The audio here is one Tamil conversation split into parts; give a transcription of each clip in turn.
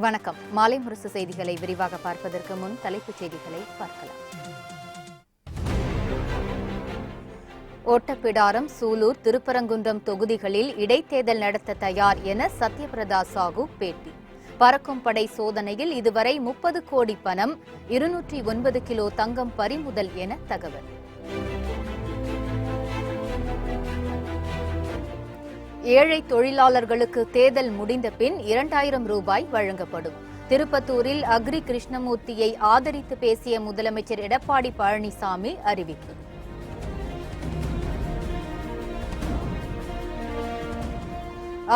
வணக்கம். மாலை முரசு செய்திகளை விரிவாக பார்ப்பதற்கு முன் தலைப்புச் செய்திகளை பார்க்கலாம். ஒட்டப்பிடாரம், சூலூர், திருப்பரங்குன்றம் தொகுதிகளில் இடைத்தேர்தல் நடத்த தயார் என சத்யபிரதா சாஹூ பேட்டி. பறக்கும் படை சோதனையில் இதுவரை 30 கோடி பணம், 209 கிலோ தங்கம் பறிமுதல் என தகவல். ஏழை தொழிலாளர்களுக்கு தேர்தல் முடிந்த பின் 2000 ரூபாய் வழங்கப்படும். திருப்பத்தூரில் அக்ரி கிருஷ்ணமூர்த்தியை ஆதரித்து பேசிய முதலமைச்சர் எடப்பாடி பழனிசாமி அறிவிப்பு.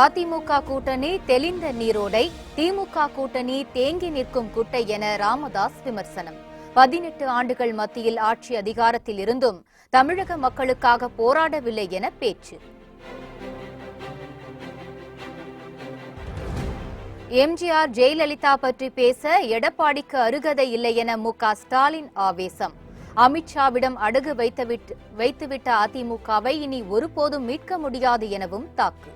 அதிமுக கூட்டணி தெளிந்த நீரோடை, திமுக கூட்டணி தேங்கி நிற்கும் குட்டை என ராமதாஸ் விமர்சனம். 18 ஆண்டுகள் மத்தியில் ஆட்சி அதிகாரத்தில் இருந்தும் தமிழக மக்களுக்காக போராடவில்லை என பேச்சு. எம்ஜிஆர், ஜெயலலிதா பற்றி பேச எடப்பாடிக்கு அருகதை இல்லை என மு.க. ஸ்டாலின் ஆவேசம். அமித்ஷாவிடம் அடகு வைத்துவிட்ட அதிமுகவை இனி ஒருபோதும் மீட்க முடியாது எனவும் தாக்கு.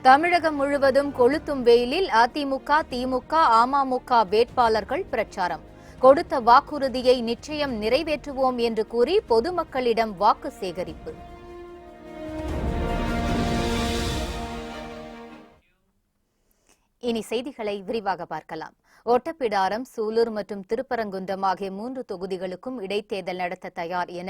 தமிழகம் முழுவதும் கொளுத்தும் வெயிலில் அதிமுக, திமுக, அமமுக வேட்பாளர்கள் பிரச்சாரம். கொடுத்த வாக்குறுதியை நிச்சயம் நிறைவேற்றுவோம் என்று கூறி பொதுமக்களிடம் வாக்கு சேகரிப்பு. இனி செய்திகளை விரிவாக பார்க்கலாம். ஒட்டப்பிடாரம், சூலூர் மற்றும் திருப்பரங்குன்றம் ஆகிய 3 தொகுதிகளுக்கும் இடைத்தேர்தல் நடத்த தயார் என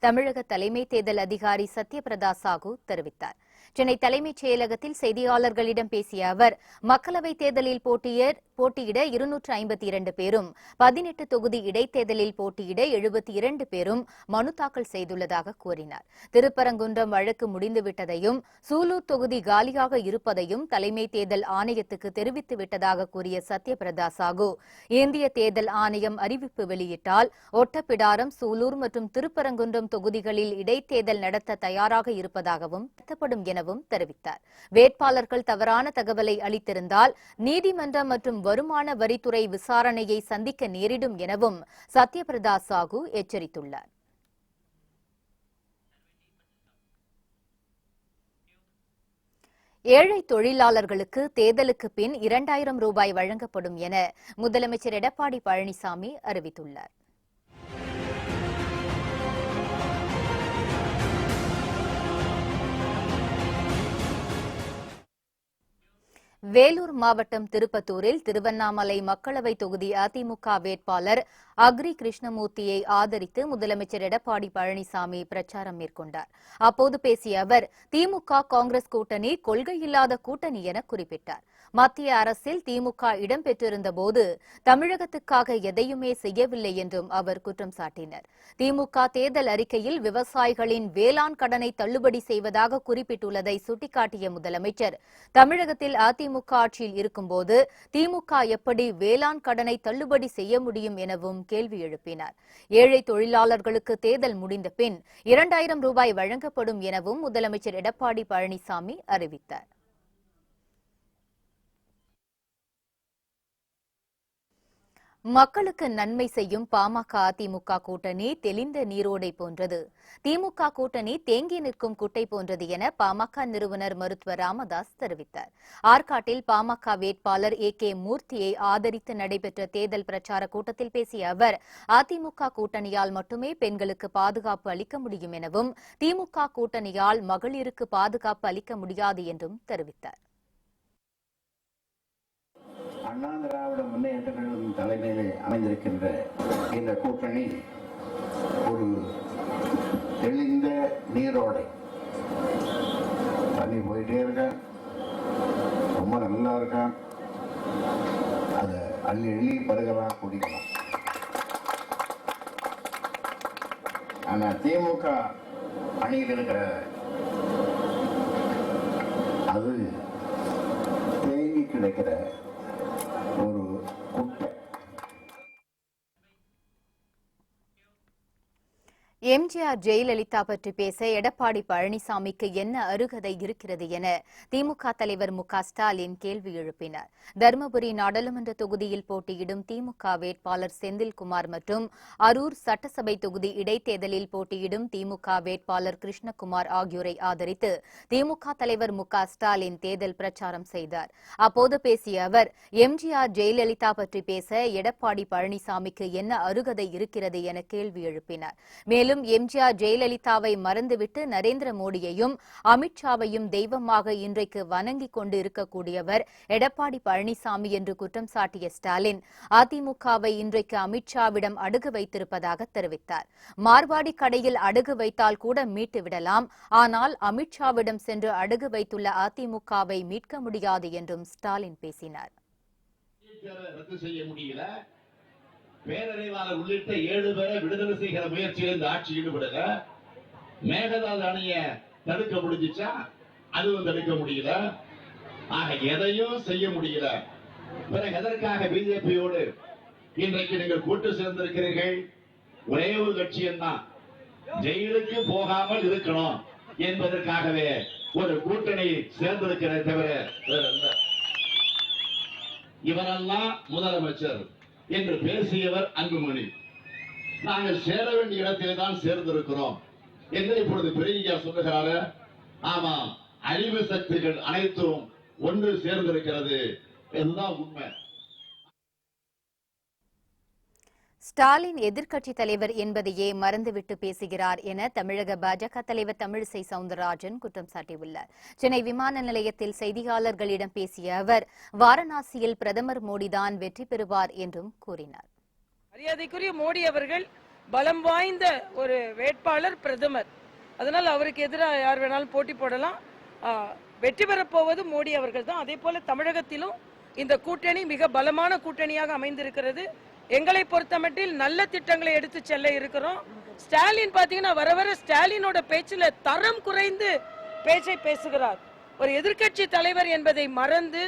தமிழக தலைமை தேர்தல் அதிகாரி சத்யபிரதா சாஹூ தெரிவித்தார். சென்னை தலைமைச் செயலகத்தில் செய்தியாளர்களிடம் பேசிய அவர், மக்களவைத் தேர்தலில் போட்டியிட 252 பேரும், 18 தொகுதி இடைத்தேர்தலில் போட்டியிட 72 பேரும் மனு தாக்கல் செய்துள்ளதாக கூறினார். திருப்பரங்குன்றம் வழக்கு முடிந்துவிட்டதையும், சூலூர் தொகுதி காலியாக இருப்பதையும் தலைமை தேர்தல் ஆணையத்துக்கு தெரிவித்துவிட்டதாக கூறிய சத்யபிரதா சாஹூ, இந்திய தேர்தல் ஆணையம் அறிவிப்பு வெளியிட்டால் ஒட்டப்பிடாரம், சூலூர் மற்றும் திருப்பரங்குன்றம் தொகுதிகளில் இடைத்தேர்தல் நடத்த தயாராக இருப்பதாகவும் நடத்தப்படும் எனவும் தெரிவித்தார். வேட்பாளர்கள் தவறான தகவலை அளித்திருந்தால் நீதிமன்றம் மற்றும் வருமான வரித்துறை விசாரணையை சந்திக்க நேரிடும் எனவும் சத்யபிரதா சாஹூ எச்சரித்துள்ளார். ஏழை தொழிலாளர்களுக்கு தேர்தலுக்கு பின் 2000 ரூபாய் வழங்கப்படும் என முதலமைச்சர் எடப்பாடி பழனிசாமி அறிவித்துள்ளார். வேலூர் மாவட்டம் திருப்பத்தூரில் திருவண்ணாமலை மக்களவை தொகுதி அதிமுக வேட்பாளர் அக்ரி கிருஷ்ணமூர்த்தியை ஆதரித்து முதலமைச்சர் எடப்பாடி பழனிசாமி பிரச்சாரம் மேற்கொண்டார். அப்போது பேசிய அவர், திமுக காங்கிரஸ் கூட்டணி கொள்கையில்லாத கூட்டணி என குறிப்பிட்டார். மத்திய அரசில் திமுக இடம்பெற்றிருந்தபோது தமிழகத்துக்காக எதையுமே செய்யவில்லை என்றும் அவர் குற்றம் சாட்டினார். திமுக தேர்தல் அறிக்கையில் விவசாயிகளின் வேளாண் கடனை தள்ளுபடி செய்வதாக குறிப்பிட்டுள்ளதை சுட்டிக்காட்டிய முதலமைச்சர், தமிழகத்தில் அதிமுக ஆட்சியில் இருக்கும்போது திமுக எப்படி வேளாண் கடனை தள்ளுபடி செய்ய முடியும் எனவும் கேள்வி எழுப்பினார். ஏழை தொழிலாளர்களுக்கு தேர்தல் முடிந்த பின் 2000 ரூபாய் வழங்கப்படும் எனவும் முதலமைச்சர் எடப்பாடி பழனிசாமி அறிவித்தார். மக்களுக்கு நன்மை செய்யும் பாமக அதிமுக கூட்டணி தெளிந்த நீரோடை போன்றது, திமுக கூட்டணி தேங்கி நிற்கும் குட்டை போன்றது என பாமக நிறுவனர் மருத்துவர் ராமதாஸ் தெரிவித்தார். ஆற்காட்டில் பாமக வேட்பாளர் A.K. மூர்த்தியை ஆதரித்து நடைபெற்ற தேர்தல் பிரச்சார கூட்டத்தில் பேசிய அவர், அதிமுக கூட்டணியால் மட்டுமே பெண்களுக்கு பாதுகாப்பு அளிக்க முடியும் எனவும், திமுக கூட்டணியால் மகளிருக்கு பாதுகாப்பு அளிக்க முடியாது என்றும் தெரிவித்தார். அண்ணா திராவிட முன்னேற்ற கழகம் தலைமையில் அமைந்திருக்கின்ற இந்த கூட்டணி ஒரு தெளிந்த நீரோடை. தண்ணி போயிட்டே இருக்க, ரொம்ப நல்லா இருக்க, அதை அள்ளி அள்ளி பருகலாம், குடிக்கலாம். ஆனா திமுக அணியில் இருக்கிற அது தேங்கி கிடைக்கிற ஒரு குட்டை. எம்ஜிஆர் ஜெயலலிதா பற்றி பேச எடப்பாடி பழனிசாமிக்கு என்ன அருகதை இருக்கிறது என திமுக தலைவர் மு.க.ஸ்டாலின் கேள்வி எழுப்பினார். தருமபுரி நாடாளுமன்ற தொகுதியில் போட்டியிடும் திமுக வேட்பாளர் செந்தில்குமார் மற்றும் அரூர் சட்டசபை தொகுதி இடைத்தேர்தலில் போட்டியிடும் திமுக வேட்பாளர் கிருஷ்ணகுமார் ஆகியோரை ஆதரித்து திமுக தலைவர் மு.க.ஸ்டாலின் தேர்தல் பிரச்சாரம் செய்தார். அப்போது பேசிய அவர், எம்ஜிஆர் ஜெயலலிதா பற்றி பேச எடப்பாடி பழனிசாமிக்கு என்ன அருகதை இருக்கிறது என கேள்வி எழுப்பினார். மேலும் எம்ஜிஆர் ஜெயலலிதாவை மறந்துவிட்டு நரேந்திர மோடியையும் அமித்ஷாவையும் தெய்வமாக இன்றைக்கு வணங்கிக் கொண்டு இருக்கக்கூடியவர் எடப்பாடி பழனிசாமி என்று குற்றம் சாட்டிய ஸ்டாலின், அதிமுகவை இன்றைக்கு அமித்ஷாவிடம் அடகு வைத்திருப்பதாக தெரிவித்தார். மார்வாடி கடையில் அடகு வைத்தால் கூட மீட்டு விடலாம், ஆனால் அமித்ஷாவிடம் சென்று அடகு வைத்துள்ள அதிமுகவை மீட்க முடியாது என்றும் ஸ்டாலின் பேசினார். பேரறிவாளர் உள்ளிட்ட 7 பேரை விடுதலை செய்கிற முயற்சியில் இந்த ஆட்சி ஈடுபடுக. மேகதாது அணைய தடுக்க முடிஞ்சிச்சா? அதுவும் தடுக்க முடியல. ஆக எதையும் செய்ய முடியல. பிறகு எதற்காக பிஜேபியோடு இன்றைக்கு நீங்கள் கூட்டு சேர்ந்திருக்கிறீர்கள்? ஒரே ஒரு கட்சியம் தான், ஜெயிலுக்கு போகாமல் இருக்கணும் என்பதற்காகவே ஒரு கூட்டணி சேர்ந்திருக்கிறத தவிர இவரெல்லாம் முதலமைச்சர் என்று பேசியவர் அன்புமணி. நாங்கள் சேர வேண்டிய இடத்திலே தான் சேர்ந்திருக்கிறோம் என்று இப்பொழுது பெரிய சொல்லுகிறாரு. ஆமா, அழிவு சக்திகள் அனைத்தும் ஒன்று சேர்ந்திருக்கிறது. இதுதான் உண்மை. ஸ்டாலின் எதிர்க்கட்சித் தலைவர் என்பதையே மறந்துவிட்டு பேசுகிறார் என தமிழக பாஜக தலைவர் தமிழிசை சவுந்தரராஜன் குற்றம் சாட்டியுள்ளார். சென்னை விமான நிலையத்தில் செய்தியாளர்களிடம் பேசிய அவர், வாரணாசியில் பிரதமர் மோடிதான் வெற்றி பெறுவார் என்றும் கூறினார். மரியாதைக்குரிய மோடி அவர்கள் பலம் வாய்ந்த ஒரு வேட்பாளர், பிரதமர். அதனால் அவருக்கு எதிராக யார் வேணாலும் போட்டி போடலாம். வெற்றி பெறப்போவது மோடி அவர்கள் தான். அதே போல தமிழகத்திலும் இந்த கூட்டணி மிக பலமான கூட்டணியாக அமைந்திருக்கிறது. எங்களை பொறுத்தமட்டில் நல்ல திட்டங்களை எடுத்து செல்ல இருக்கிறோம். ஸ்டாலின் பாத்தீங்கன்னா வர வர ஸ்டாலினோட பேச்சுல தரம் குறைந்து பேச்சை பேசுகிறார். ஒரு எதிர்க்கட்சி தலைவர் என்பதை மறந்து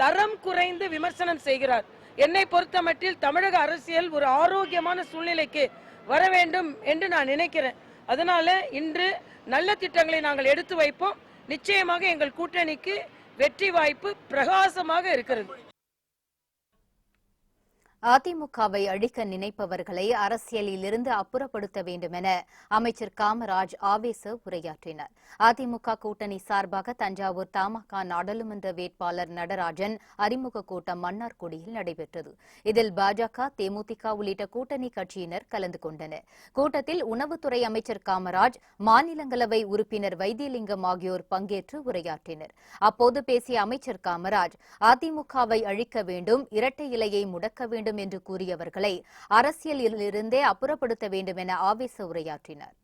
தரம் குறைந்து விமர்சனம் செய்கிறார். என்னை பொறுத்தமட்டில் தமிழக அரசியல் ஒரு ஆரோக்கியமான சூழ்நிலைக்கு வர வேண்டும் என்று நான் நினைக்கிறேன். அதனால இன்று நல்ல திட்டங்களை நாங்கள் எடுத்து வைப்போம். நிச்சயமாக எங்கள் கூட்டணிக்கு வெற்றி வாய்ப்பு பிரகாசமாக இருக்கிறது. அதிமுகவை அழிக்க நினைப்பவர்களை அரசியலில் இருந்து அப்புறப்படுத்த வேண்டும் என அமைச்சர் காமராஜ் ஆவேச உரையாற்றினார். அதிமுக கூட்டணி சார்பாக தஞ்சாவூர் தமாக நாடாளுமன்ற வேட்பாளர் நடராஜன் அறிமுக கூட்டம் மன்னார்குடியில் நடைபெற்றது. இதில் பாஜக, தேமுதிக உள்ளிட்ட கூட்டணி கட்சியினர் கலந்து கொண்டனர். கூட்டத்தில் உணவுத்துறை அமைச்சர் காமராஜ், மாநிலங்களவை உறுப்பினர் வைத்தியலிங்கம் ஆகியோர் பங்கேற்று உரையாற்றினர். அப்போது பேசிய அமைச்சர் காமராஜ், அதிமுகவை அழிக்க வேண்டும், இரட்டை இலையை முடக்க வேண்டும் என்று கூறியவர்களை அரசியலிலிருந்தே அப்புறப்படுத்த வேண்டும் என ஆவேச உரையாற்றினார்.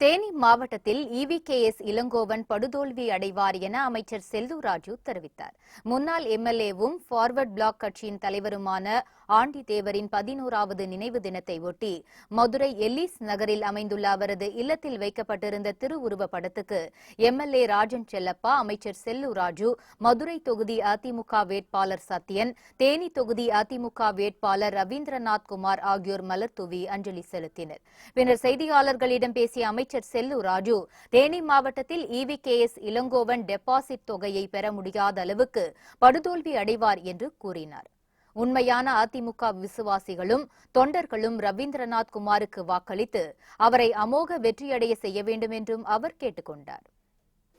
தேனி மாவட்டத்தில் EVKS இளங்கோவன் படுதோல்வி அடைவார் என அமைச்சர் செல்லூர் ராஜு தெரிவித்தார். முன்னாள் எம்எல்ஏவும் ஃபார்வர்ட் பிளாக் கட்சியின் தலைவருமான ஆண்டி தேவரின் 11வது நினைவு தினத்தை ஒட்டி மதுரை எல்லிஸ் நகரில் அமைந்துள்ள அவரது இல்லத்தில் வைக்கப்பட்டிருந்த திருவுருவ படத்துக்கு எம்எல்ஏ ராஜன் செல்லப்பா, அமைச்சர் செல்லூர் ராஜு, மதுரை தொகுதி அதிமுக வேட்பாளர் சத்யன், தேனி தொகுதி அதிமுக வேட்பாளர் ரவீந்திரநாத் குமார் ஆகியோர் மலர் தூவி அஞ்சலி செலுத்தினர். பின்னர் செய்தியாளர்களிடம் பேசிய அமைச்சர் செல்லூர் ராஜு, தேனி மாவட்டத்தில் EVKS இளங்கோவன் டெபாசிட் தொகையை பெற முடியாத அளவுக்கு படுதோல்வி அடைவார் என்று கூறினார். உண்மையான அதிமுக விசுவாசிகளும் தொண்டர்களும் ரவீந்திரநாத் குமாருக்கு வாக்களித்து அவரை அமோக வெற்றியடைய செய்ய வேண்டும் என்றும் அவர் கேட்டுக் கொண்டார்.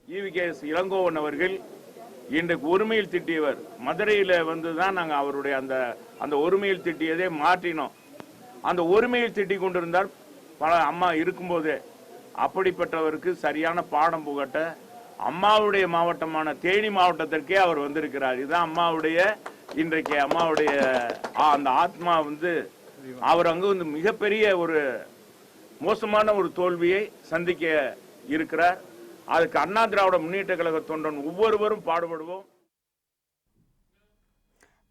EVKS இளங்கோவன் அவர்கள் இன்றைக்கு ஒருமையில் திட்டியவர். மதுரையில வந்துதான் நாங்கள் அவருடைய அந்த ஒருமையில் திட்டியதை மாற்றினோம். அந்த ஒருமையில் திட்டிக் கொண்டிருந்தால் பல அம்மா இருக்கும்போதே அப்படிப்பட்டவருக்கு சரியான பாடம் புகட்ட அம்மாவுடைய மாவட்டமான தேனி மாவட்டத்திற்கே அவர் வந்திருக்கிறார். இதுதான் அம்மாவுடைய இன்றைக்கு அம்மாவுடைய அந்த ஆத்மா அவர் அங்கு மிகப்பெரிய ஒரு மோசமான ஒரு தோல்வியை சந்திக்க இருக்கிறார். அதுக்கு அண்ணா திராவிட முன்னேற்ற கழக தொண்டன் ஒவ்வொருவரும் பாடுபடுவோம்.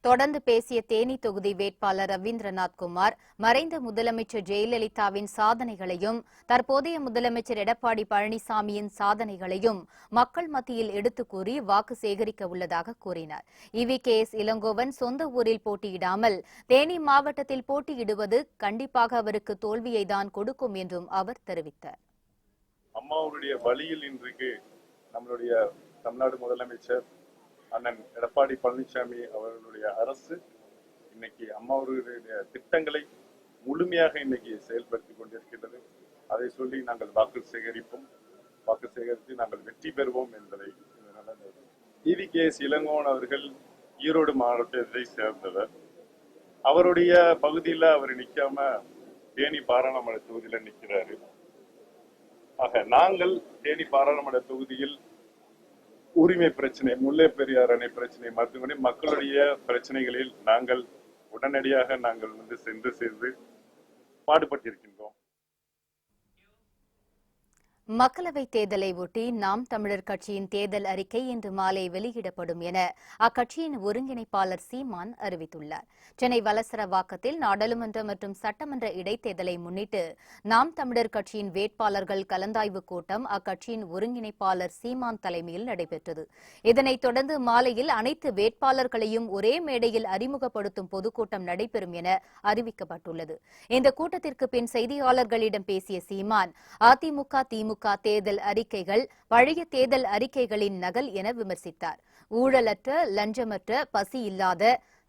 தொடர்ந்து பேசிய தேனி தொகுதி வேட்பாளர் ரவீந்திரநாத் குமார் மறைந்த முதலமைச்சர் ஜெயலலிதாவின் சாதனைகளையும் தற்போதைய முதலமைச்சர் எடப்பாடி பழனிசாமியின் சாதனைகளையும் மக்கள் மத்தியில் எடுத்துக் கூறி வாக்கு சேகரிக்க உள்ளதாக கூறினார். EVKS இளங்கோவன் சொந்த ஊரில் போட்டியிடாமல் தேனி மாவட்டத்தில் போட்டியிடுவது கண்டிப்பாக அவருக்கு தோல்வியை தான் கொடுக்கும் என்றும் அவர் தெரிவித்தார். அம்மாவுடைய வழியில் இன்றைக்கு நம்மளுடைய தமிழ்நாடு முதலமைச்சர் அண்ணன் எடப்பாடி பழனிசாமி அவர்களுடைய அரசு இன்னைக்கு அம்மாவுடைய திட்டங்களை முழுமையாக இன்னைக்கு செயல்படுத்திக் கொண்டிருக்கின்றது. அதை சொல்லி நாங்கள் வாக்கு சேகரிப்போம், வாக்கு சேகரித்து நாங்கள் வெற்றி பெறுவோம் என்பதை EVKS இளங்கோவன் அவர்கள் ஈரோடு மாவட்டத்தை சேர்ந்தவர். அவருடைய பகுதியில் அவர் நிற்காம தேனி பாராளுமன்ற தொகுதியில நிற்கிறாரு. ஆக நாங்கள் தேனி பாராளுமன்ற தொகுதியில் உரிமை பிரச்சனை, முல்லை பெரியார் அணை பிரச்சனை மருத்துவமனை மக்களுடைய பிரச்சனைகளில் நாங்கள் உடனடியாக நாங்கள் சென்று சேர்ந்து பாடுபட்டிருக்கின்றோம். மக்களவைத் தேர்தலை ஒட்டி நாம் தமிழர் கட்சியின் தேர்தல் அறிக்கை இன்று மாலை வெளியிடப்படும் என அக்கட்சியின் ஒருங்கிணைப்பாளர் சீமான் அறிவித்துள்ளார். சென்னை வலசரவாக்கத்தில் நாடாளுமன்ற மற்றும் சட்டமன்ற இடைத்தேர்தலை முன்னிட்டு நாம் தமிழர் கட்சியின் வேட்பாளர்கள் கலந்தாய்வு கூட்டம் அக்கட்சியின் ஒருங்கிணைப்பாளர் சீமான் தலைமையில் நடைபெற்றது. இதனைத் தொடர்ந்து மாலையில் அனைத்து வேட்பாளர்களையும் ஒரே மேடையில் அறிமுகப்படுத்தும் பொதுக்கூட்டம் நடைபெறும் என அறிவிக்கப்பட்டுள்ளது. இந்த கூட்டத்திற்கு பின் செய்தியாளர்களிடம் பேசிய சீமான் அதிமுக திமுக தேர்தல் அறிக்கைகள் பழைய தேர்தல் அறிக்கைகளின் நகல் என விமர்சித்தார். ஊழலற்ற, லஞ்சமற்ற, பசி இல்லாத,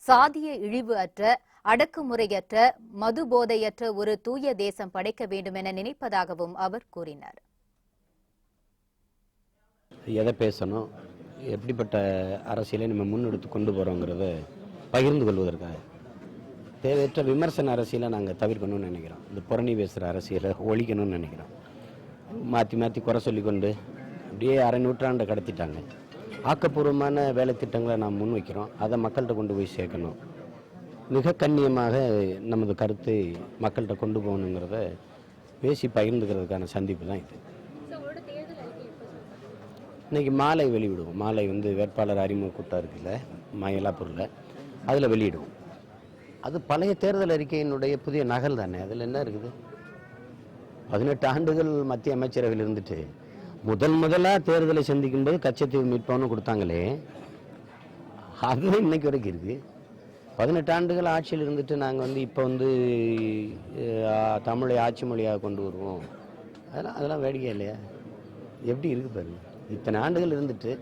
சாதிய இழிவு அற்ற, அடக்குமுறையற்ற, மது போதையற்ற ஒரு தூய தேசம் படைக்க வேண்டும் என நினைப்பதாகவும் அவர் கூறினார். எதை பேசணும், எப்படிப்பட்ட அரசியலை நம்ம முன்னெடுத்து கொண்டு போறோங்கிறத பகிர்ந்து கொள்வதற்காக தேவையற்ற விமர்சன அரசியலை நாங்கள் தவிர்க்கணும்னு நினைக்கிறோம். இந்த புரணி பேசுகிற அரசியலை ஒழிக்கணும்னு நினைக்கிறோம். மாற்றி மாற்றி குறை சொல்லிக்கொண்டு அப்படியே அரை நூற்றாண்டை கடத்திட்டாங்க. ஆக்கப்பூர்வமான வேலை திட்டங்களை நாம் முன்வைக்கிறோம். அதை மக்கள்கிட்ட கொண்டு போய் சேர்க்கணும். மிக கண்ணியமாக நமது கருத்தை மக்கள்கிட்ட கொண்டு போகணுங்கிறத பேசி பகிர்ந்துக்கிறதுக்கான சந்திப்பு தான் இது. இன்னைக்கு மாலை வெளியிடுவோம். மாலை வேட்பாளர் அறிமுக கூட்டம் இருக்குல்ல மயிலாப்பூரில், அதில் வெளியிடுவோம். அது பழைய தேர்தல் அறிக்கையினுடைய புதிய நகல் தானே. அதில் என்ன இருக்குது? 18 ஆண்டுகள் மத்திய அமைச்சரவையில் இருந்துட்டு முதலாக தேர்தலை சந்திக்கும் போது கச்சத்தீவு மீட்பவனு கொடுத்தாங்களே, அது இன்னைக்கு வரைக்கும் இருக்கு. 18 ஆண்டுகள் ஆட்சியில் இருந்துட்டு நாங்கள் இப்போ தமிழை ஆட்சி மொழியாக கொண்டு வருவோம், அதெல்லாம் வேடிக்கை இல்லையா? எப்படி இருக்கு பாருங்க. இத்தனை ஆண்டுகள் இருந்துட்டு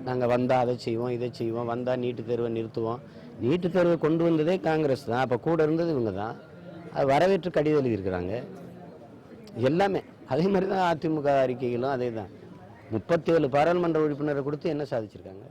நாங்கள் வந்தால் அதை செய்வோம், இதை செய்வோம், வந்தால் நீட்டு தேர்வை நிறுத்துவோம். நீட்டு தேர்வை கொண்டு வந்ததே காங்கிரஸ் தான். அப்போ கூட இருந்தது இவங்க தான். அது வரவேற்று கடிதம் எழுதியிருக்கிறாங்க. எல்லாமே அதே மாதிரி தான் அதிமுக அறிக்கைகளும் அதே தான். 37 பாராளுமன்ற உறுப்பினரை கொடுத்து என்ன சாதிச்சிருக்காங்க?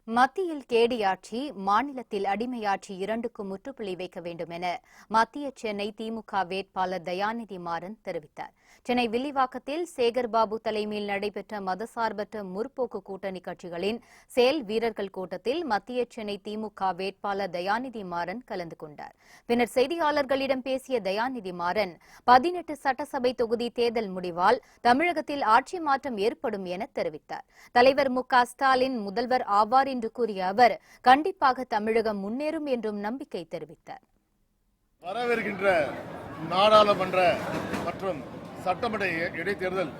மத்தியில் கேடியாட்சி, மாநிலத்தில் அடிமையாட்சி இரண்டுக்கும் முற்றுப்புள்ளி வைக்க வேண்டும் என மத்திய சென்னை திமுக வேட்பாளர் தயாநிதி மாறன் தெரிவித்தார். சென்னை வில்லிவாக்கத்தில் சேகர்பாபு தலைமையில் நடைபெற்ற மதசார்பற்ற முற்போக்கு கூட்டணி கட்சிகளின் செயல் வீரர்கள் கூட்டத்தில் மத்திய சென்னை திமுக வேட்பாளர் தயாநிதி மாறன் கலந்து கொண்டார். பின்னர் செய்தியாளர்களிடம் பேசிய தயாநிதி மாறன் 18 சட்டசபை தொகுதி தேர்தல் முடிவால் தமிழகத்தில் ஆட்சி மாற்றம் ஏற்படும் என தெரிவித்தார். தலைவர் மு.க. ஸ்டாலின் முதல்வர் ஆவார் என்று கூறிய அவர் கண்டிப்பாக தமிழகம் முன்னேறும் என்றும் நம்பிக்கை தெரிவித்தார். வரவிருக்கின்ற நாடாளுமன்ற மற்றும் சட்டமன்ற இடைத்தேர்தல்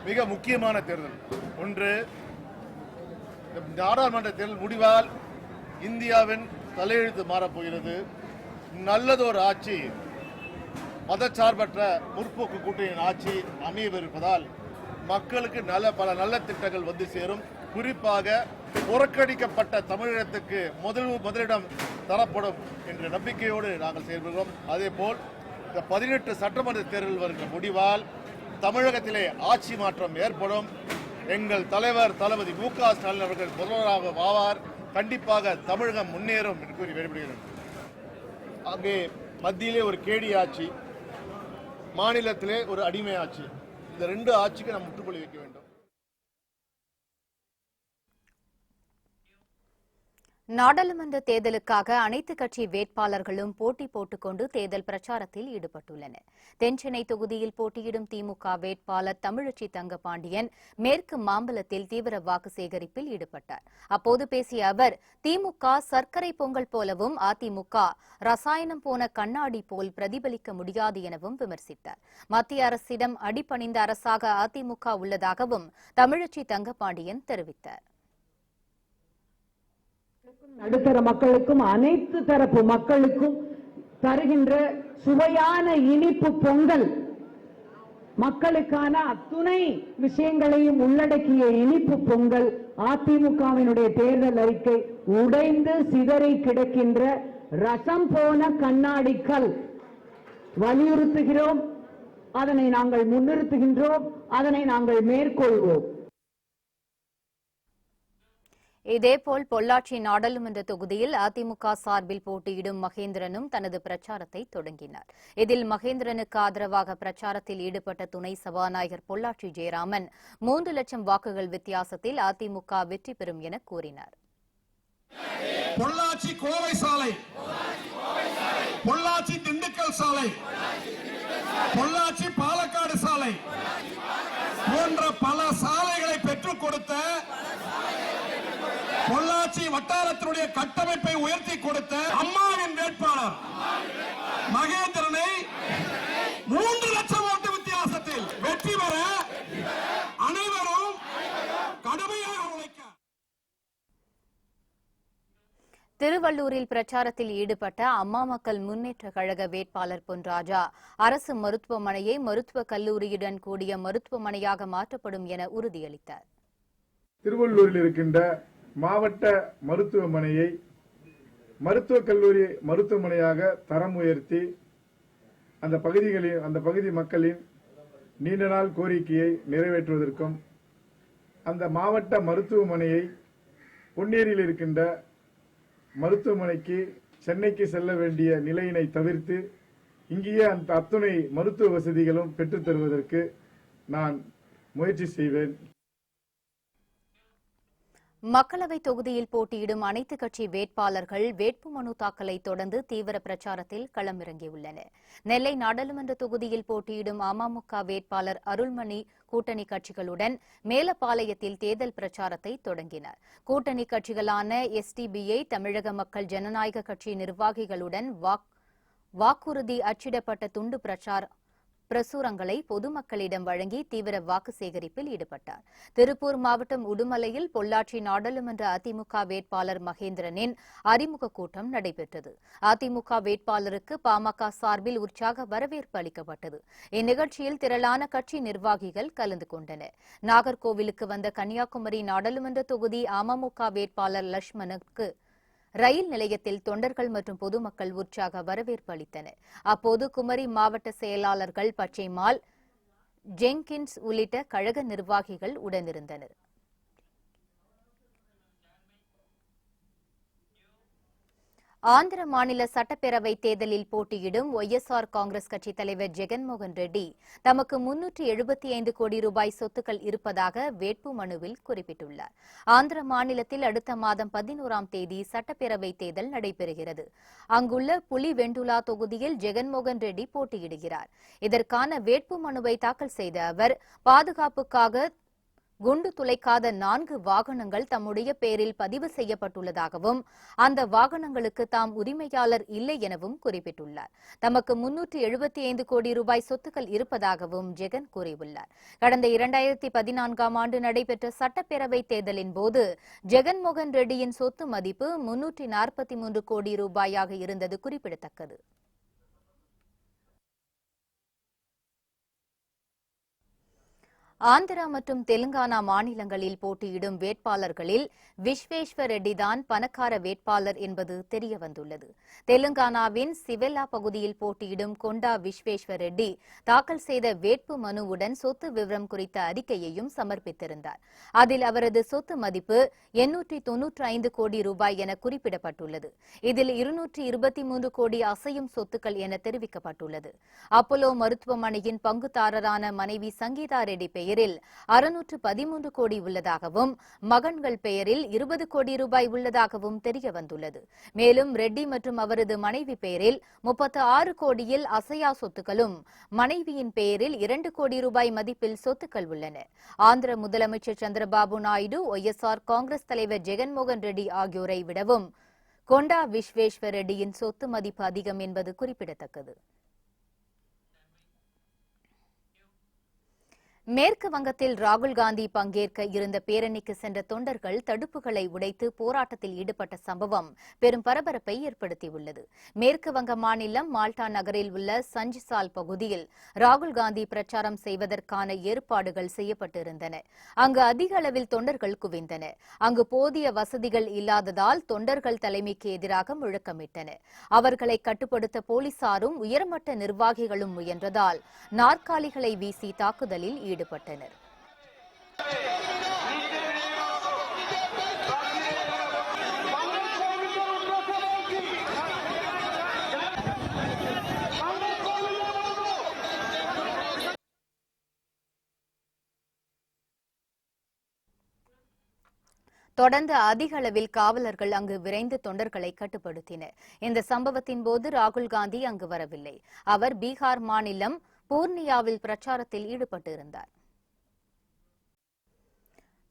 மிக முக்கியமான தேர்தல். ஒன்று, நாடாளுமன்ற தேர்தல் முடிவால் இந்தியாவின் தலையெழுத்து மாறப்போகிறது. நல்லதொரு ஆட்சி, மதச்சார்பற்ற முற்போக்கு கூட்டணியின் ஆட்சி அமையவிருப்பதால் மக்களுக்கு பல நல்ல திட்டங்கள் வந்து சேரும். குறிப்பாக புறக்கணிக்கப்பட்ட தமிழகத்துக்கு முதலிடம் தரப்படும் என்ற நம்பிக்கையோடு நாங்கள் செயல்படுகிறோம். அதேபோல் இந்த 18 சட்டமன்ற தேர்தல் வருகிற முடிவால் தமிழகத்திலே ஆட்சி மாற்றம் ஏற்படும். எங்கள் தலைவர் தளபதி மு.க. ஸ்டாலின் அவர்கள் முதல்வராக ஆவார். கண்டிப்பாக தமிழகம் முன்னேறும் என்று கூறி வெளிப்படுகிறோம். அங்கே மத்தியிலே ஒரு கேடி ஆட்சி, மாநிலத்திலே ஒரு அடிமை ஆட்சி, இந்த 2 ஆட்சிக்கு நாம் முற்றுப்புள்ளி வைக்க வேண்டும். நாடாளுமன்ற தேர்தலுக்காக அனைத்து கட்சி வேட்பாளர்களும் போட்டி போட்டுக்கொண்டு தேர்தல் பிரச்சாரத்தில் ஈடுபட்டுள்ளனர். தென்சென்னை தொகுதியில் போட்டியிடும் திமுக வேட்பாளர் தமிழச்சி தங்கபாண்டியன் மேற்கு மாம்பலத்தில் தீவிர வாக்கு சேகரிப்பில் ஈடுபட்டார். அப்போது பேசிய அவர், திமுக சர்க்கரை பொங்கல் போலவும் அதிமுக ரசாயனம் போன கண்ணாடி போல் பிரதிபலிக்க முடியாது எனவும் விமர்சித்தார். மத்திய அரசிடம் அடிபணிந்த அரசாக அதிமுக உள்ளதாகவும் தமிழச்சி தங்கபாண்டியன் தெரிவித்தார். நடுத்தர மக்களுக்கும் அனைத்து தரப்பு மக்களுக்கும் தருகின்ற சுவையான இனிப்பு பொங்கல், மக்களுக்கான அத்துணை விஷயங்களையும் உள்ளடக்கிய இனிப்பு பொங்கல் அதிமுகவினுடைய தேர்தல் அறிக்கை உடைந்து சிதறி கிடக்கின்ற ரசம் போன கண்ணாடிக்கல். வலியுறுத்துகிறோம், அதனை நாங்கள் முன்னிறுத்துகின்றோம், அதனை நாங்கள் மேற்கொள்வோம். இதேபோல் பொள்ளாச்சி நாடாளுமன்ற தொகுதியில் அதிமுக சார்பில் போட்டியிடும் மகேந்திரனும் தனது பிரச்சாரத்தை தொடங்கினார். இதில் மகேந்திரனுக்கு ஆதரவாக பிரச்சாரத்தில் ஈடுபட்ட துணை சபாநாயகர் பொள்ளாச்சி ஜெயராமன் 3 லட்சம் வாக்குகள் வித்தியாசத்தில் அதிமுக வெற்றி பெறும் என கூறினார். பொள்ளாச்சி கோவை சாலை, பொள்ளாச்சி திண்டுக்கல் சாலை, பொள்ளாச்சி பாலக்காடு சாலை போன்ற பல சாலைகளை பெற்றுக் கொடுத்த, பொள்ளாச்சி வட்டாரத்தினுடைய கட்டமைப்பை உயர்த்தி கொடுத்த அம்மாவின் வேட்பாளர் மகேந்திரனை 3 லட்சம் ஓட்டு வித்தியாசத்தில் வெற்றி பெற அனைவரும் கடுமையாக உழைக்க. திருவள்ளூரில் பிரச்சாரத்தில் ஈடுபட்ட அம்மா மக்கள் முன்னேற்ற கழக வேட்பாளர் பொன்ராஜா அரசு மருத்துவமனையை மருத்துவக் கல்லூரியுடன் கூடிய மருத்துவமனையாக மாற்றப்படும் என உறுதியளித்தார். திருவள்ளூரில் இருக்கின்ற மாவட்ட மருத்துவமனையை மருத்துவக் கல்லூரி மருத்துவமனையாக தரம் உயர்த்தி அந்த பகுதி மக்களின் நீண்ட நாள் கோரிக்கையை நிறைவேற்றுவதற்கும், அந்த மாவட்ட மருத்துவமனையை பொன்னேரியில் இருக்கின்ற மருத்துவமனைக்கு சென்னைக்கு செல்ல வேண்டிய நிலையினை தவிர்த்து இங்கேயே அந்த அத்துணை மருத்துவ வசதிகளும் பெற்றுத் தருவதற்கு நான் முயற்சி செய்வேன். மக்களவை தொகுதியில் போட்டியிடும் அனைத்து கட்சி வேட்பாளர்கள் வேட்புமனு தாக்கலை தொடர்ந்து தீவிர பிரச்சாரத்தில் களமிறங்கியுள்ளனர். நெல்லை நாடாளுமன்ற தொகுதியில் போட்டியிடும் அமமுக வேட்பாளர் அருள்மணி கூட்டணி கட்சிகளுடன் மேலப்பாளையத்தில் தேர்தல் பிரச்சாரத்தை தொடங்கினார். கூட்டணி கட்சிகளான எஸ்டிபிஐ, தமிழக மக்கள் ஜனநாயக கட்சி நிர்வாகிகளுடன் வாக்குறுதி அச்சிடப்பட்ட துண்டு பிரசுரங்களை பொதுமக்களிடம் வழங்கி தீவிர வாக்கு சேகரிப்பில் ஈடுபட்டார். திருப்பூர் மாவட்டம் உடுமலையில் பொள்ளாச்சி நாடாளுமன்ற அதிமுக வேட்பாளர் மகேந்திரனின் அறிமுக கூட்டம் நடைபெற்றது. அதிமுக வேட்பாளருக்கு பாமக சார்பில் உற்சாக வரவேற்பு அளிக்கப்பட்டது. இந்நிகழ்ச்சியில் திரளான கட்சி நிர்வாகிகள் கலந்து கொண்டனர். நாகர்கோவிலுக்கு வந்த கன்னியாகுமரி நாடாளுமன்ற தொகுதி அமமுக வேட்பாளர் லட்சுமணனுக்கு ரயில் நிலையத்தில் தொண்டர்கள் மற்றும் பொதுமக்கள் உற்சாக வரவேற்பு அளித்தனர். அப்போது குமரி மாவட்ட செயலாளர்கள் பச்சைமால், ஜெங்கின்ஸ் உள்ளிட்ட கழக நிர்வாகிகள் உடனிருந்தனர். ஆந்திர மாநில சட்டப்பேரவை தேர்தலில் போட்டியிடும் ஒய்எஸ்ஆர் காங்கிரஸ் கட்சித் தலைவர் ஜெகன்மோகன் ரெட்டி தமக்கு 375 கோடி ரூபாய் சொத்துக்கள் இருப்பதாக வேட்பு மனுவில் குறிப்பிட்டுள்ளார். ஆந்திர மாநிலத்தில் அடுத்த மாதம் 11ஆம் தேதி சட்டப்பேரவை தேர்தல் நடைபெறுகிறது. அங்குள்ள புலிவெண்டுலா தொகுதியில் ஜெகன்மோகன் ரெட்டி போட்டியிடுகிறார். இதற்கான வேட்பு மனுவை தாக்கல் செய்த அவர், பாதுகாப்புக்காக குண்டு துளைக்காத 4 வாகனங்கள் தம்முடைய பெயரில் பதிவு செய்யப்பட்டுள்ளதாகவும் அந்த வாகனங்களுக்கு தாம் உரிமையாளர் இல்லை எனவும் குறிப்பிட்டுள்ளார். தமக்கு 375 கோடி ரூபாய் சொத்துக்கள் இருப்பதாகவும் ஜெகன் கூறியுள்ளார். கடந்த 2014ஆம் ஆண்டு நடைபெற்ற சட்டப்பேரவை தேர்தலின் போது ஜெகன்மோகன் ரெட்டியின் சொத்து மதிப்பு 343 கோடி ரூபாயாக இருந்தது குறிப்பிடத்தக்கது. ஆந்திரா மற்றும் தெலுங்கானா மாநிலங்களில் போட்டியிடும் வேட்பாளர்களில் விஸ்வேஸ்வர் ரெட்டி தான் பணக்கார வேட்பாளர் என்பது தெரியவந்துள்ளது. தெலுங்கானாவின் சிவெல்லா பகுதியில் போட்டியிடும் கொண்டா விஸ்வேஸ்வர் ரெட்டி தாக்கல் செய்த வேட்பு மனுவுடன் சொத்து விவரம் குறித்த அறிக்கையையும் சமர்ப்பித்திருந்தார். அதில் அவரது சொத்து மதிப்பு 895 கோடி ரூபாய் என குறிப்பிடப்பட்டுள்ளது. இதில் 223 கோடி அசையும் சொத்துக்கள் என தெரிவிக்கப்பட்டுள்ளது. அப்போலோ மருத்துவமனையின் பங்குதாரரான மனைவி சங்கீதா ரெட்டி பெயர் பெயரில் 613 கோடி உள்ளதாகவும் மகன்கள் பெயரில் 20 கோடி ரூபாய் உள்ளதாகவும் தெரிய வந்துள்ளது. மேலும் ரெட்டி மற்றும் அவரது மனைவி பெயரில் 36 கோடியில் அசையா சொத்துக்களும் மனைவியின் பெயரில் 2 கோடி ரூபாய் மதிப்பில் சொத்துக்கள் உள்ளன. ஆந்திர முதலமைச்சர் சந்திரபாபு நாயுடு, ஒய்எஸ்ஆர் காங்கிரஸ் தலைவர் ஜெகன்மோகன் ரெட்டி ஆகியோரை விடவும் கொண்டா விஸ்வேஸ்வர் ரெட்டியின் சொத்து மதிப்பு அதிகம் என்பது குறிப்பிடத்தக்கது. மேற்கு வங்கத்தில் ராகுல் காந்தி பங்கேற்க இருந்த பேரணிக்கு சென்ற தொண்டர்கள் தடுப்புகளை உடைத்து போராட்டத்தில் ஈடுபட்ட சம்பவம் பெரும் பரபரப்பை ஏற்படுத்தியுள்ளது. மேற்கு வங்க மாநிலம் மால்டா நகரில் உள்ள சஞ்சிசால் பகுதியில் ராகுல் காந்தி பிரச்சாரம் செய்வதற்கான ஏற்பாடுகள் செய்யப்பட்டிருந்தன. அங்கு அதிக அளவில் தொண்டர்கள் குவிந்தனர். அங்கு போதிய வசதிகள் இல்லாததால் தொண்டர்கள் தலைமைக்கு எதிராக முழக்கமிட்டனர். அவர்களை கட்டுப்படுத்த போலீசாரும் உயர்மட்ட நிர்வாகிகளும் முயன்றதால் நாற்காலிகளை வீசி தாக்குதலில் ஈடுபட்டனர். தொடர்ந்து அதிக அளவில் காவலர்கள் அங்கு விரைந்து தொண்டர்களை கட்டுப்படுத்தினர். இந்த சம்பவத்தின் போது ராகுல் காந்தி அங்கு வரவில்லை. அவர் பீகார் மாநிலம் பூர்ணியாவில் பிரச்சாரத்தில் ஈடுபட்டிருந்தார்.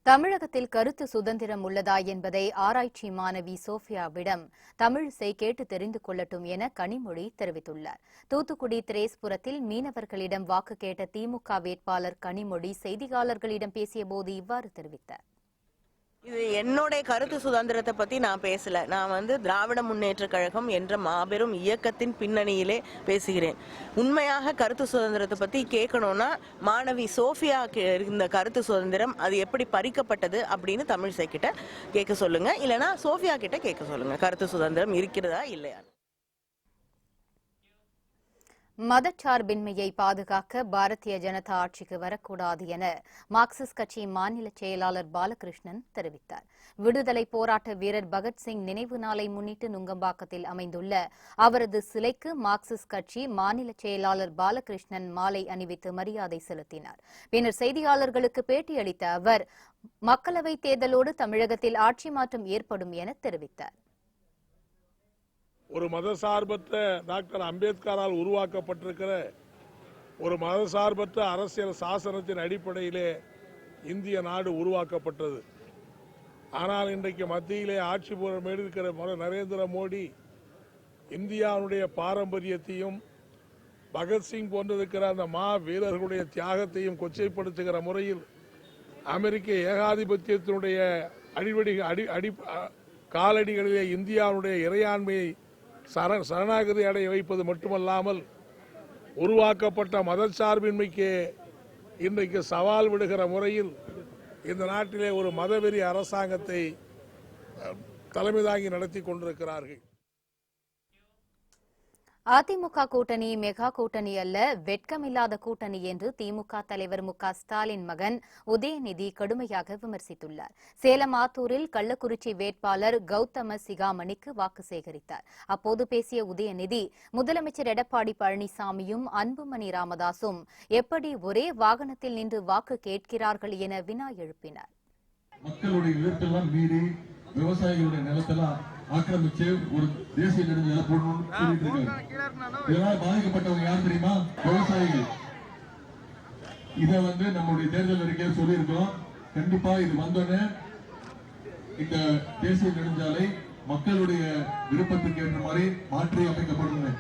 தமிழகத்தில் கருத்து சுதந்திரம் உள்ளதா என்பதை ஆராய்ச்சி மாணவி சோஃபியாவிடம் தமிழிசை கேட்டு தெரிந்து கொள்ளட்டும் என கனிமொழி தெரிவித்துள்ளார். தூத்துக்குடி திரேஸ்புரத்தில் மீனவர்களிடம் வாக்கு கேட்ட திமுக வேட்பாளர் கனிமொழி செய்தியாளர்களிடம் பேசியபோது இவ்வாறு தெரிவித்தார். இது என்னுடைய கருத்து சுதந்திரத்தை பத்தி நான் பேசல. நான் திராவிட முன்னேற்ற கழகம் என்ற மாபெரும் இயக்கத்தின் பின்னணியிலே பேசுகிறேன். உண்மையாக கருத்து சுதந்திரத்தை பத்தி கேட்கணும்னா மாணவி சோஃபியா இருந்த கருத்து சுதந்திரம் அது எப்படி பறிக்கப்பட்டது அப்படின்னு தமிழிசை கிட்ட கேட்க சொல்லுங்க, இல்லைன்னா சோஃபியா கிட்ட கேட்க சொல்லுங்க. கருத்து சுதந்திரம் இருக்கிறதா இல்லையா? மதச்சார்பின்மையை பாதுகாக்க பாரதிய ஜனதா ஆட்சிக்கு வரக்கூடாது என மார்க்சிஸ்ட் கட்சி மாநில செயலாளர் பாலகிருஷ்ணன் தெரிவித்தார். விடுதலை போராட்ட வீரர் பகத்சிங் நினைவு நாளை முன்னிட்டு நுங்கம்பாக்கத்தில் அமைந்துள்ள அவரது சிலைக்கு மார்க்சிஸ்ட் கட்சி மாநில செயலாளர் பாலகிருஷ்ணன் மாலை அணிவித்து மரியாதை செலுத்தினார். பின்னர் செய்தியாளர்களுக்கு பேட்டியளித்த அவர் மக்களவைத் தேர்தலோடு தமிழகத்தில் ஆட்சி மாற்றம் ஏற்படும் என தெரிவித்தார். ஒரு மதசார்பற்ற டாக்டர் அம்பேத்கரால் உருவாக்கப்பட்டிருக்கிற ஒரு மதசார்பற்ற அரசியல் சாசனத்தின் அடிப்படையிலே இந்திய நாடு உருவாக்கப்பட்டது. ஆனால் இன்றைக்கு மத்தியிலே ஆட்சி இருக்கிற நரேந்திர மோடி இந்தியாவுடைய பாரம்பரியத்தையும் பகத்சிங் போன்றிருக்கிற அந்த மா வீரர்களுடைய தியாகத்தையும் கொச்சைப்படுத்துகிற முறையில் அமெரிக்க ஏகாதிபத்தியத்தினுடைய காலடிகளிலே இந்தியாவுடைய இறையாண்மையை சரணாகதி அடைய வைப்பது மட்டுமல்லாமல் உருவாக்கப்பட்ட மதச்சார்பின்மைக்கு இன்றைக்கு சவால் விடுகிற முறையில் இந்த நாட்டிலே ஒரு மதவெறி அரசாங்கத்தை தலைமை தாங்கி நடத்தி கொண்டிருக்கிறார்கள். அதிமுக கூட்டணி மெகா கூட்டணி அல்ல, வெட்கமில்லாத கூட்டணி என்று திமுக தலைவர் மு க ஸ்டாலின் மகன் உதயநிதி கடுமையாக விமர்சித்துள்ளார். சேலம் ஆத்தூரில் கள்ளக்குறிச்சி வேட்பாளர் கௌதம சிகாமணிக்கு வாக்கு சேகரித்தார். அப்போது பேசிய உதயநிதி, முதலமைச்சர் எடப்பாடி பழனிசாமியும் அன்புமணி ராமதாசும் எப்படி ஒரே வாகனத்தில் நின்று வாக்கு கேட்கிறார்கள் என வினா எழுப்பினார். மக்களுடைய எதிர்ப்பெல்லாம் மீறி விவசாயிகளுடைய நிலத்தெல்லாம் ஆக்கிரமிச்சு ஒரு தேசிய நெடுஞ்சாலை போடணும்னு சொல்லிட்டு இருக்காங்க. இதனால பாதிக்கப்பட்டவங்க யார் தெரியுமா? விவசாயிகள். இதை நம்முடைய தேர்தல் அறிக்கையில் சொல்லியிருக்கோம். கண்டிப்பா இது வந்தோடனே இந்த தேசிய நெடுஞ்சாலை மக்களுடைய விருப்பத்துக்கு ஏற்ற மாதிரி மாற்றி அமைக்கப்படும்.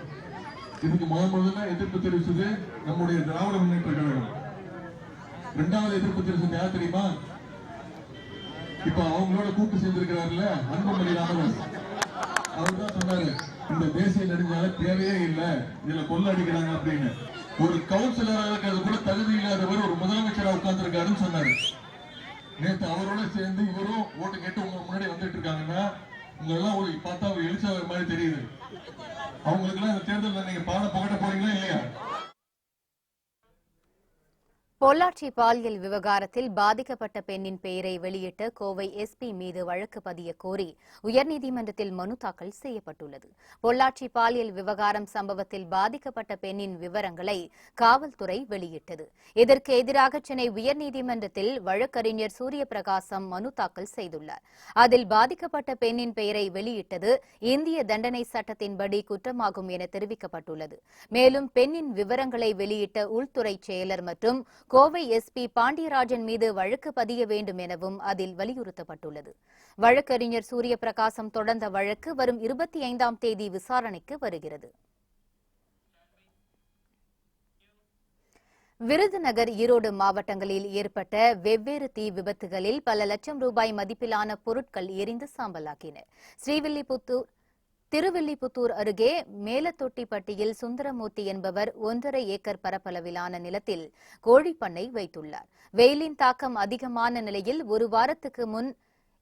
இதுக்கு முதல்ல எதிர்ப்பு தெரிவிச்சது நம்முடைய திராவிட முன்னேற்ற கழகம். இரண்டாவது எதிர்ப்பு தெரிவிச்சது யார் தெரியுமா? இப்ப அவங்களோட கூட்டு சேர்ந்திருக்கிறாருல அன்புமணி ராமதாஸ், அவர் தான் சொன்னாரு இந்த தேசிய நெடுஞ்சாலை தேவையே இல்லை, இதுல கொள்ள அடிக்கிறாங்க அப்படின்னு. ஒரு கவுன்சிலராக இருக்கிறது கூட தகுதி இல்லாதவர் ஒரு முதலமைச்சரா உட்கார்ந்து இருக்காருன்னு சொன்னாரு. நேற்று அவரோட சேர்ந்து இவரும் ஓட்டு கேட்டு உங்க முன்னாடி வந்துட்டு இருக்காங்கன்னா உங்க எல்லாம் பார்த்தா எழுச்சா மாதிரி தெரியுது. அவங்களுக்கு எல்லாம் இந்த தேர்தலில் நீங்க பாட புகட்ட போறீங்களா இல்லையா? பொள்ளாச்சி பாலியல் விவகாரத்தில் பாதிக்கப்பட்ட பெண்ணின் பெயரை வெளியிட்ட கோவை எஸ்பி மீது வழக்கு பதிய கோரி உயர்நீதிமன்றத்தில் மனு தாக்கல் செய்யப்பட்டுள்ளது. பொள்ளாச்சி பாலியல் விவகாரம் சம்பவத்தில் பாதிக்கப்பட்ட பெண்ணின் விவரங்களை காவல்துறை வெளியிட்டது. இதற்கு எதிராக சென்னை உயர்நீதிமன்றத்தில் வழக்கறிஞர் சூரியபிரகாசம் மனு தாக்கல் செய்துள்ளார். அதில் பாதிக்கப்பட்ட பெண்ணின் பெயரை வெளியிட்டது இந்திய தண்டனை சட்டத்தின்படி குற்றமாகும் என தெரிவிக்கப்பட்டுள்ளது. மேலும் பெண்ணின் விவரங்களை வெளியிட்ட உள்துறை செயலர் மற்றும் கோவை எஸ்பி பாண்டியராஜன் மீது வழக்கு பதிய வேண்டும் எனவும் அதில் வலியுறுத்தப்பட்டுள்ளது. வழக்கறிஞர் சூரியபிரகாசம் தொடர்ந்த வழக்கு வரும் 25ஆம் தேதி விசாரணைக்கு வருகிறது. விருதுநகர், ஈரோடு மாவட்டங்களில் ஏற்பட்ட வெவ்வேறு தீ விபத்துகளில் பல லட்சம் ரூபாய் மதிப்பிலான பொருட்கள் எரிந்து சாம்பலாகின. திருவில்லிபுத்தூர் அருகே மேலத்தொட்டிப்பட்டியில் சுந்தரமூர்த்தி என்பவர் 1.5 ஏக்கர் பரப்பளவிலான நிலத்தில் கோழிப்பண்ணை வைத்துள்ளார். வெயிலின் தாக்கம் அதிகமான நிலையில் ஒரு வாரத்துக்கு முன்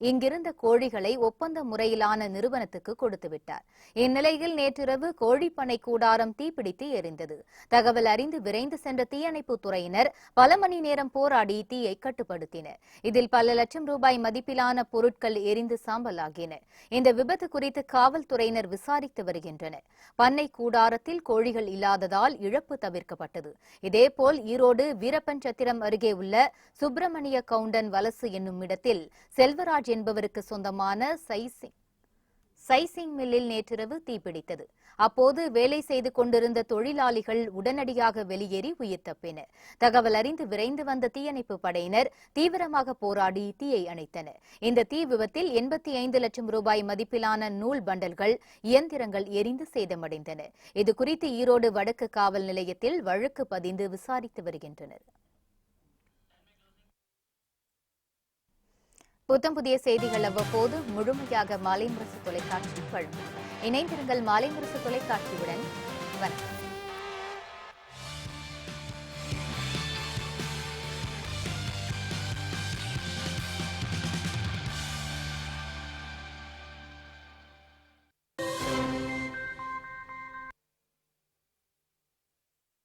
இங்கிருந்த கோழிகளை ஒப்பந்த முறையிலான நிறுவனத்துக்கு கொடுத்துவிட்டார். இந்நிலையில் நேற்றிரவு கோழிப்பண்ணை கூடாரம் தீப்பிடித்து எரிந்தது. தகவல் அறிந்து விரைந்து சென்ற தீயணைப்புத் துறையினர் பல மணி நேரம் போராடி தீயை கட்டுப்படுத்தினர். இதில் பல லட்சம் ரூபாய் மதிப்பிலான பொருட்கள் எரிந்து சாம்பலாகின. இந்த விபத்து குறித்து காவல்துறையினர் விசாரித்து வருகின்றனர். பண்ணை கூடாரத்தில் கோழிகள் இல்லாததால் இழப்பு தவிர்க்கப்பட்டது. இதேபோல் ஈரோடு வீரப்பன்சத்திரம் அருகே உள்ள சுப்பிரமணிய கவுண்டன் வலசு என்னும் இடத்தில் செல்வராஜ் என்பவருக்கு சொந்தமான சைசிங் மில்லில் நேற்றிரவு தீப்பிடித்தது. அப்போது வேலை செய்து கொண்டிருந்த தொழிலாளிகள் உடனடியாக வெளியேறி உயிர் தப்பினர். தகவல் அறிந்து விரைந்து வந்த தீயணைப்பு படையினர் தீவிரமாக போராடி தீயை அணைத்தனர். இந்த தீ விபத்தில் 85 லட்சம் ரூபாய் மதிப்பிலான நூல் பண்டல்கள், இயந்திரங்கள் எரிந்து சேதமடைந்தன. இதுகுறித்து ஈரோடு வடக்கு காவல் நிலையத்தில் வழக்கு பதிந்து விசாரித்து வருகின்றனர். புத்தம் புதிய செய்திகள் அவ்வப்போது முழுமையாக மாலை முரசு தொலைக்காட்சி வழங்கும். இணைந்திருங்கள் மாலை முரசு தொலைக்காட்சியுடன். வணக்கம்.